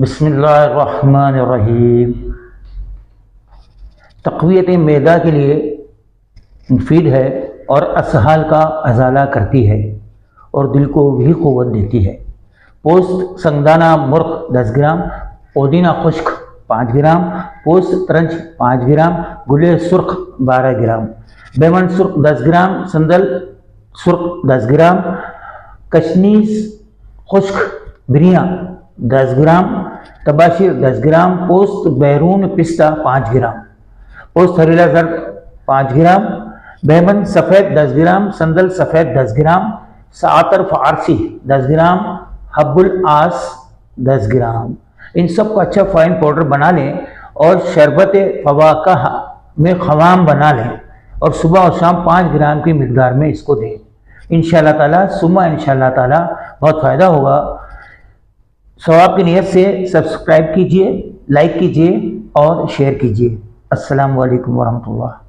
बिस्मिल्लाहिर्रहमानिर्रहीम। तक़वियत मैदा के लिए मुफीद है और असहाल का अजाला करती है और दिल को भी क़ुव्वत देती है। पोस्त संगदाना मुर्ग 10 ग्राम, पुदीना खुश्क 5 ग्राम, पोस्त तरंज 5 ग्राम, गुले सुर्ख 12 ग्राम, बेमन सुर्ख 10 ग्राम, संदल सुर्ख 10 ग्राम, कशनीस खुश्क बिरियाँ 10 ग्राम, तबाशिर 10 ग्राम, पोस्त बैरून पिस्ता 5 ग्राम, पोस्त हरीला जर्द 5 ग्राम, बेमन सफ़ेद 10 ग्राम, संदल सफ़ेद 10 ग्राम, सातर फारसी 10 ग्राम, हब्बुल आस 10 ग्राम। इन सब का अच्छा फाइन पाउडर बना लें और शरबत फवाकह में ख़वाम बना लें और सुबह और शाम 5 ग्राम की मिकदार में इसको दें। इंशाअल्लाह ताला सुम्मा इंशाअल्लाह ताला बहुत फ़ायदा होगा। सवाब की नीयत से सब्सक्राइब कीजिए, लाइक कीजिए और शेयर कीजिए। अस्सलामु अलैकुम वरहमतुल्लाह।